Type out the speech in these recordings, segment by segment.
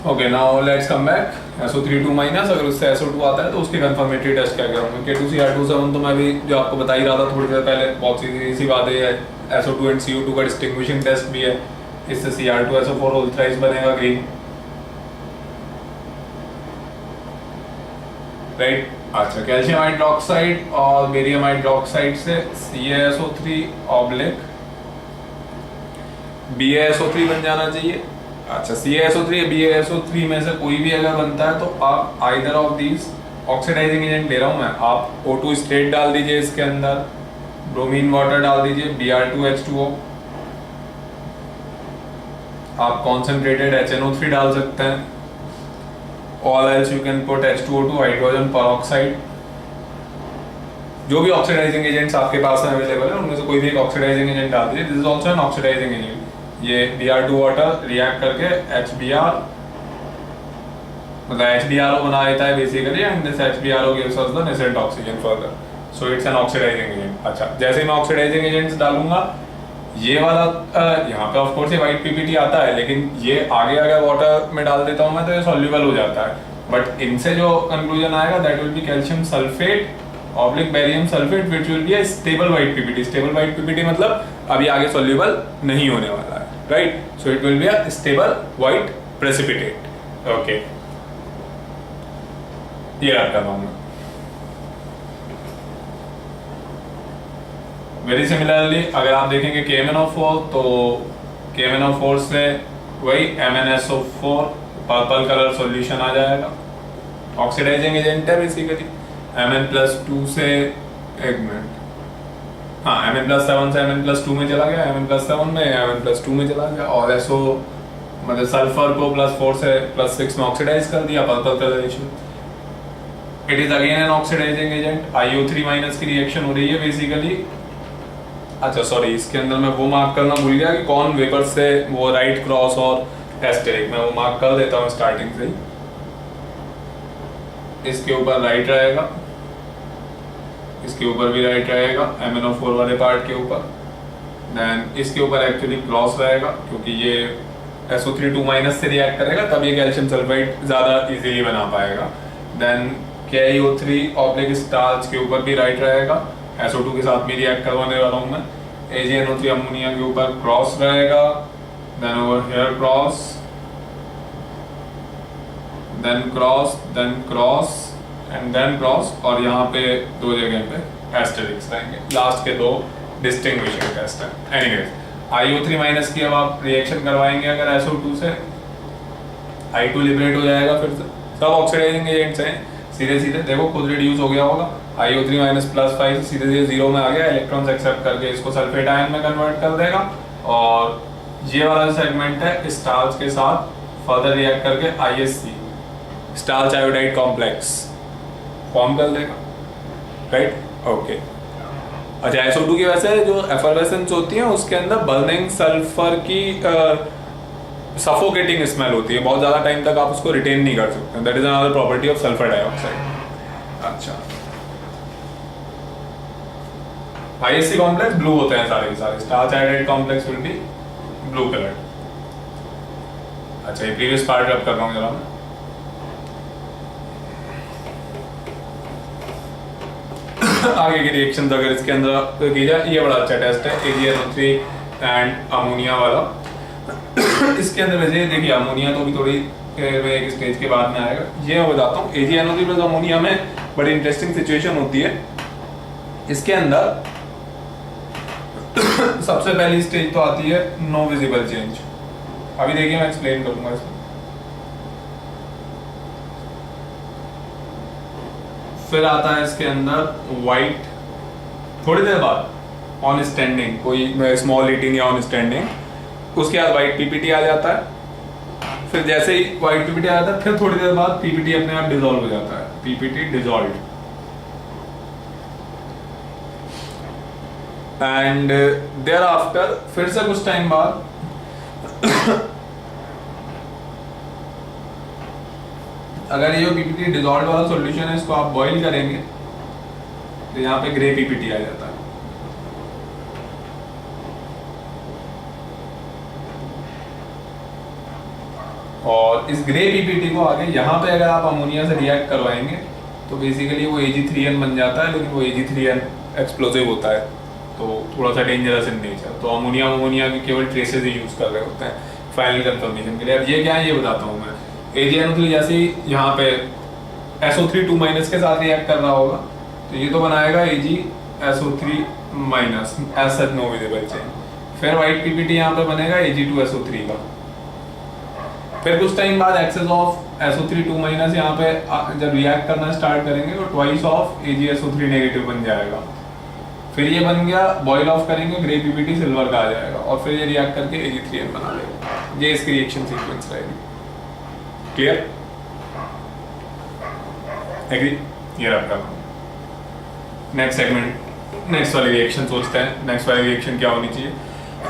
Okay, now let's come back. SO3 2 minus, अगर उससे SO2 आता है तो उसकी कंफर्मेटरी टेस्ट क्या करूँगा? K2Cr27 तो मैं भी जो आपको बता ही रहा था थोड़ी देर पहले, बहुत सी बात है। SO2 एंड CO2 का डिस्टिंग्विशिंग टेस्ट भी है, इससे Cr2SO4 होल थ्राइस बनेगा ग्रीन, राइट। अच्छा, कैल्शियम हाइड्रोक्साइड और बेरियम हाइड्रोक्साइड से CaSO3 ऑब्लिक BaSO3 बन जाना चाहिए। अच्छा, CaSO3 या BaSO3 में से कोई भी अगर बनता है तो आप either of these oxidising agent ले रहा हूं मैं, आप O2 स्ट्रेट डाल दीजिए इसके अंदर, ब्रोमीन वाटर डाल दीजिए, Br2H2O, आप कॉन्सेंट्रेटेड HNO3 डाल सकते हैं, all else you can put H2O2 hydrogen peroxide. जो भी ऑक्सीडाइजिंग एजेंट्स आपके पास अवेलेबल है उनमें से कोई भी एक ऑक्सीडाइजिंग एजेंट डाल दीजिए। This is also an oxidising agent. ये Br2 वाटर रिएक्ट करके HBr मतलब HBRO बना देता है basically, and this HBRO gives us the nascent oxygen further, so it's an oxidising agent. अच्छा, जैसे ही मैं ऑक्सीडाइजिंग एजेंट्स डालूंगा, ये वाला यहाँ पे ऑफ कोर्स ये वाइट PPT आता है, लेकिन ये आगे अगर वाटर में डाल देता हूँ मैं तो ये सॉल्युबल हो जाता है। बट इनसे जो कंक्लूजन आएगा that will be calcium sulphate oblique barium sulphate which will be a stable white PPT। Stable white PPT मतलब अभी आगे सॉल्युबल नहीं होने वाला है, right. So it will be a stable white precipitate. Okay, ये याद कर रहा हूँ मैं। वेरी सिमिलरली अगर आप देखेंगे KMnO4 तो KMnO4 से वही MnSO4 पर्पल कलर सॉल्यूशन आ जाएगा, ऑक्सीडाइजिंग एजेंट है बेसिकली। Mn+2 से एक मिनट, हाँ Mn+7 से Mn+2 में चला गया, Mn+7 में Mn+2 में चला गया, और SO मतलब सल्फर को +4 से +6 में ऑक्सीडाइज कर दिया, purple colour issue. It is again an oxidising agent. IO3 minus की रिएक्शन हो रही है बेसिकली। अच्छा सॉरी, इसके अंदर मैं वो मार्क करना भूल गया कि कौन वेपर से वो राइट क्रॉस और एस्टेरिक, मैं वो मार्क कर देता हूँ स्टार्टिंग से ही। इसके ऊपर राइट रहेगा, इसके ऊपर भी राइट रहेगा MnO4 वाले पार्ट के ऊपर। देन इसके ऊपर एक्चुअली क्रॉस रहेगा क्योंकि ये SO3 2 माइनस से रिएक्ट करेगा, तब ये कैल्शियम सल्फाइड ज़्यादा इजीली बना पाएगा। देन KiO3 ऑब्लिक स्टार्च के ऊपर भी राइट रहेगा, SO2 के साथ भी रिएक्ट करवाने वाला हूँ मैं। AgNO3 अमोनिया के ऊपर क्रॉस रहेगा, then over here cross, then cross, then cross and then cross, और यहाँ पे दो जगह पे एस्टेरिक्स रहेंगे। लास्ट के दो डिस्टिंग्विशिंग टेस्ट हैं। एनीवेज, IO3 माइनस की अब आप रिएक्शन करवाएंगे अगर SO2 से, I2 लिबरेट हो जाएगा फिर से। सब ऑक्सीडाइजिंग एजेंट्स हैं, सीधे सीधे देखो खुद रिड्यूस हो गया होगा। IO3 माइनस +5 सीधे सीधे 0 में आ गया, इलेक्ट्रॉन्स एक्सेप्ट करके इसको सल्फेट आयन में कन्वर्ट कर देगा, और ये वाला सेगमेंट है स्टार्च के साथ फर्दर रिएक्ट करके ISC starch iodide complex form कर देगा, राइट। ओके, अच्छा SO2 की वजह से जो एफरवेसेंस होती है उसके अंदर बर्निंग सल्फर की सफोकेटिंग स्मेल होती है, बहुत ज़्यादा टाइम तक आप उसको रिटेन नहीं कर सकते। That is another property of sulphur dioxide. अच्छा, ISC कॉम्प्लेक्स ब्लू होते हैं सारे के सारे, starch iodide complex will be blue colour. अच्छा, ये प्रीवियस पार्ट रब कर रहा हूँ जरा मैं। आगे की रिएक्शन अगर इसके अंदर की जाए, ये बड़ा अच्छा टेस्ट है AgNO3 एंड अमोनिया वाला। इसके अंदर वैसे देखिए अमोनिया तो भी थोड़ी एक स्टेज के बाद में आएगा, ये मैं बताता हूँ। AgNO3 प्लस अमोनिया में बड़ी इंटरेस्टिंग सिचुएशन होती है। इसके अंदर सबसे पहली स्टेज तो आती है नो विजिबल चेंज। अभी देखिए मैं एक्सप्लेन करूंगा इसको। फिर आता है इसके अंदर वाइट, थोड़ी देर बाद ऑन स्टैंडिंग, कोई स्मॉल हीटिंग या ऑन स्टैंडिंग, उसके बाद वाइट PPT आ जाता है। फिर जैसे ही वाइट PPT आ जाता है, फिर थोड़ी देर बाद PPT अपने आप डिसॉल्व हो जाता है, PPT dissolve. And thereafter फिर से कुछ टाइम बाद अगर ये PPT डिसॉल्व वाला सॉल्यूशन है, इसको आप बॉईल करेंगे तो यहाँ पे ग्रे PPT आ जाता है। और इस ग्रे पीपीटी को आगे यहाँ पे अगर आप अमोनिया से रिएक्ट करवाएंगे तो बेसिकली वो Ag3n बन जाता है, लेकिन वो Ag3n एक्सप्लोसिव होता है, तो थोड़ा सा डेंजरस इन नेचर। तो अमोनिया के केवल ट्रेसेस ही यूज़ कर रहे होते हैं फाइनल कंफर्मेशन के लिए। अब ये क्या है ये बताता हूँ मैं। AgNO3 जैसे ही यहाँ पे SO3 2 माइनस के साथ रिएक्ट कर रहा होगा तो ये तो बनाएगा AgSO3 minus, as such no visible change. फिर वाइट पीपीटी यहाँ पे बनेगा Ag2SO3 का। फिर कुछ टाइम बाद एक्सेस ऑफ SO3 2 माइनस यहाँ पे जब रिएक्ट करना स्टार्ट करेंगे तो ट्वाइस ऑफ AgSO3 नेगेटिव बन जाएगा। फिर ये बन गया, बॉइल ऑफ करेंगे, ग्रे पीपीटी सिल्वर का आ जाएगा और फिर ये रिएक्ट करके Ag3n बना लेगा। ये इसकी रिएक्शन सीक्वेंस रहेगी। क्लियर? एग्री? ये रहा आपका नेक्स्ट सेगमेंट, नेक्स्ट वाली रिएक्शन सोचते हैं। नेक्स्ट वाली रिएक्शन क्या होनी चाहिए?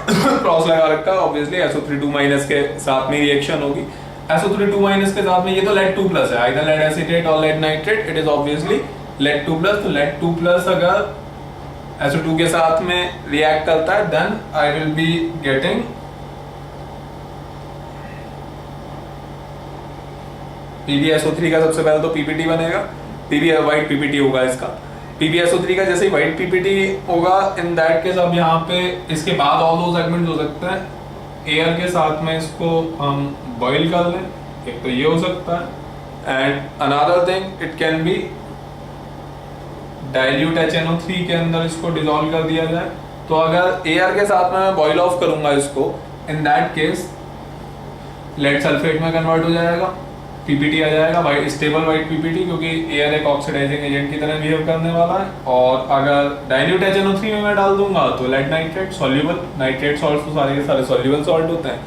क्रॉस लगा रखा, ऑब्वियसली SO3 2 माइनस के साथ में रिएक्शन होगी। SO3 2 माइनस के साथ में ये तो लेड 2 प्लस है, आइदर लेड एसीटेट और lead nitrate, it is obviously lead 2 plus. तो लेड 2 प्लस अगर SO2 के साथ में रिएक्ट करता है then I will be getting PbSO3 का सबसे पहले तो पीपीटी बनेगा, वाइट पीपीटी होगा इसका। PbSO3 का जैसे ही वाइट पीपीटी होगा, इन दैट केस अब यहाँ पे इसके बाद और दो सेगमेंट हो सकते हैं। एयर के साथ में इसको हम बॉइल कर लें, एक तो ये हो सकता है, and another thing it can be dilute HNO3 के अंदर इसको डिसॉल्व कर दिया जाए। तो अगर एयर के साथ में मैं बॉइल ऑफ करूंगा इसको, in that case lead sulphate में कन्वर्ट हो जाएगा, पीपीटी आ जाएगा, वाइट स्टेबल वाइट पीपीटी, क्योंकि एयर एक ऑक्सीडाइजिंग एजेंट की तरह बिहेव करने वाला है। और अगर डाइल्यूट HNO3 में मैं डाल दूंगा तो lead nitrate soluble, nitrate salt तो सारे के सारे सॉल्युबल सॉल्ट होते हैं,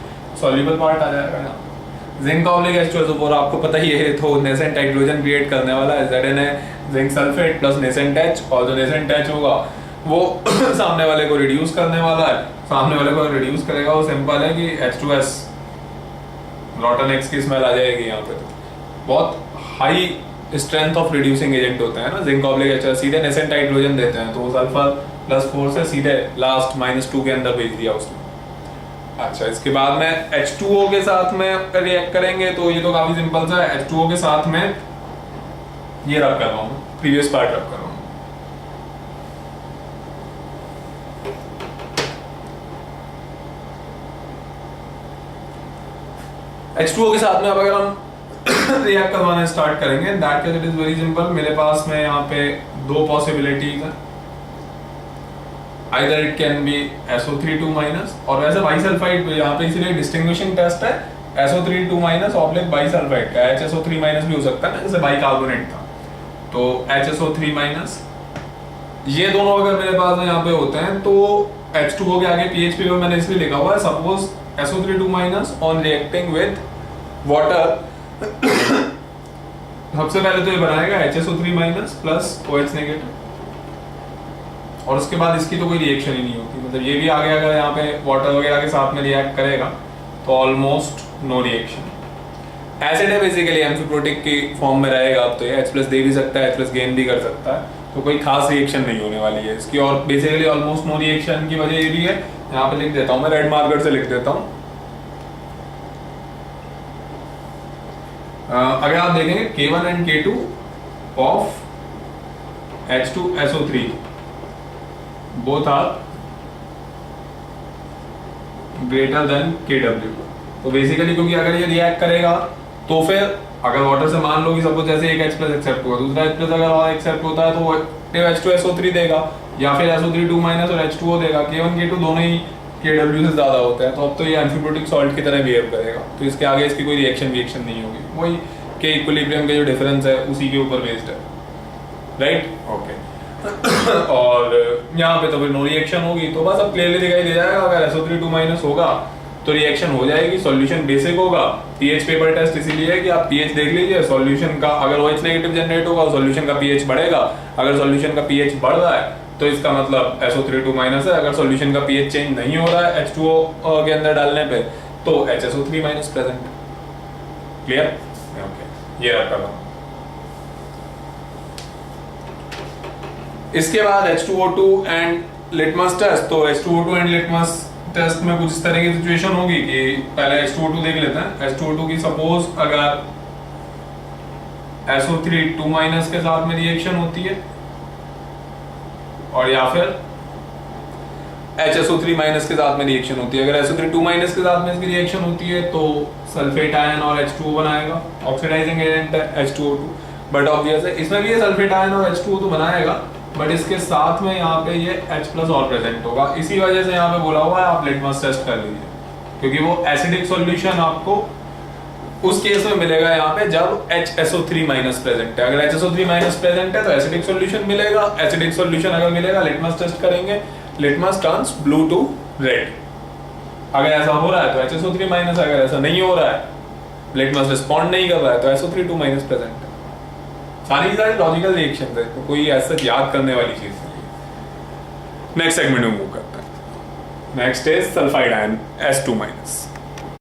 सॉल्युबल पार्ट आ जाएगा यहाँ। जिंक ऑब्लिक H2SO4 आपको पता ही है, तो नेसेंट हाइड्रोजन क्रिएट करने वाला है, ZNA zinc sulphate plus nascent H, और जो नेसेंट H होगा वो सामने वाले को रिड्यूस करने वाला है। सामने वाले को रिड्यूस करेगा, वो सिंपल है कि H2S रॉटन एक्स की स्मेल आ जाएगी यहाँ पे। बहुत high strength of reducing agent होते हैं ना जिंक ऑब्लिक H, सीधे नेसेंट हाइड्रोजन देते हैं, तो वो सल्फर +4 से सीधे लास्ट -2 के अंदर भेज दिया उसने। अच्छा, इसके बाद में H2O के साथ में रिएक्ट करेंगे, तो ये तो काफी सिंपल सा है। H2O के साथ में ये रब कर रहा हूँ, प्रीवियस पार्ट रब कर रहा हूँ। H2O के साथ में अब अगर हम रिएक्ट करवाना स्टार्ट करेंगे, that case it is very simple. मेरे पास में यहाँ पे दो पॉसिबिलिटीज हैं, either it can be SO3 2 minus, और वैसे बाइसल्फाइड यहाँ पे इसीलिए डिस्टिंग्विशिंग टेस्ट है SO3 2 माइनस ऑब्लिक बाइसल्फाइड का। HSO3 माइनस भी हो सकता है ना, जैसे बाइकार्बोनेट था, तो HSO3 माइनस। ये दोनों अगर मेरे पास यहाँ पे होते हैं तो H2O के आगे pH पे मैंने इसलिए लिखा हुआ है, suppose SO3 2 minus on reacting with water. सबसे पहले तो ये बनाएगा HSO3 minus plus OH negative, और उसके बाद इसकी तो कोई रिएक्शन ही नहीं होती, मतलब ये भी आगे अगर यहाँ पे वाटर वगैरह के साथ में रिएक्ट करेगा तो ऑलमोस्ट नो रिएक्शन। एसिड है बेसिकली, एम्फीप्रोटिक की फॉर्म में रहेगा, अब तो ये H+ दे भी सकता है, H+ गेन भी कर सकता है, तो कोई खास रिएक्शन नहीं होने वाली है इसकी। और बेसिकली ऑलमोस्ट नो रिएक्शन की वजह ये भी है, यहाँ पे लिख देता हूँ मैं, रेड मार्कर से लिख देता हूँ। अगर आप देखेंगे K1 and K2 of H2SO3 both are greater than KW, तो बेसिकली क्योंकि अगर ये रिएक्ट करेगा तो फिर अगर वाटर से मान लो कि सपोज जैसे एक H+ एक्सेप्ट हुआ, दूसरा H+ अगर और एक्सेप्ट होता है तो H2SO3 देगा, या फिर SO3 2 माइनस और H2O देगा। K1 K2 दोनों ही KW से ज्यादा होते हैं, तो अब तो ये एम्फीप्रोटिक सॉल्ट की तरह बिहेव करेगा, तो इसके आगे इसकी कोई रिएक्शन नहीं होगी, वही के इक्विलिब्रियम के जो डिफरेंस है उसी के ऊपर बेस्ड है, राइट? ओके। और यहाँ पे तो फिर नो रिएक्शन होगी, तो बस अब क्लियरली दिखाई दे जाएगा, अगर SO3 2 माइनस होगा तो रिएक्शन हो जाएगी, सॉल्यूशन बेसिक होगा। पीएच पेपर टेस्ट इसीलिए है कि आप पीएच देख लीजिए, सॉल्यूशन का अगर OH नेगेटिव जनरेट होगा सॉल्यूशन का पीएच बढ़ेगा, अगर सॉल्यूशन का पीएच बढ़ रहा है तो इसका मतलब SO3 2 माइनस है, अगर सॉल्यूशन का पीएच चेंज नहीं हो रहा है H2O के अंदर डालने पे तो HSO3 minus present. Clear? Okay, ये रखा था। इसके बाद H2O2 एंड लिटमस टेस्ट, तो H2O2 एंड लिटमस टेस्ट में कुछ इस तरह की सिचुएशन होगी कि पहले H2O2 देख लेते हैं। H2O2 की सपोज अगर SO3 2- के साथ में रिएक्शन होती है और या फिर HSO3- के साथ में रिएक्शन होती है। अगर SO3 2- के साथ में इसकी रिएक्शन होती है तो सल्फेट आयन और H2O बनाएगा, ऑक्सीडाइजिंग एजेंट है H2O2। बट ऑब्वियस है इसमें भी ये सल्फेट आयन और H2O2 बनाएगा, बट इसके साथ में यहाँ पे ये H+ और प्रेजेंट होगा। इसी वजह से यहाँ पे बोला हुआ है आप लिटमस टेस्ट कर लीजिए, क्योंकि वो एसिडिक सॉल्यूशन आपको उस केस में मिलेगा यहाँ पे जब HSO3- प्रेजेंट है। अगर HSO3- प्रेजेंट है तो एसिडिक सॉल्यूशन मिलेगा। एसिडिक सॉल्यूशन अगर मिलेगा लिटमस टेस्ट करेंगे, litmus turns blue to red. अगर ऐसा हो रहा है तो HSO3-, अगर ऐसा नहीं हो रहा है लिटमस रिस्पॉन्ड नहीं कर रहा है तो SO3 2- प्रेजेंट है। सारी लॉजिकल रिएक्शन है, तो कोई ऐसा याद करने वाली चीज नहीं है। नेक्स्ट सेगमेंट में मूव करते हैं। Next is sulphide ion S2-।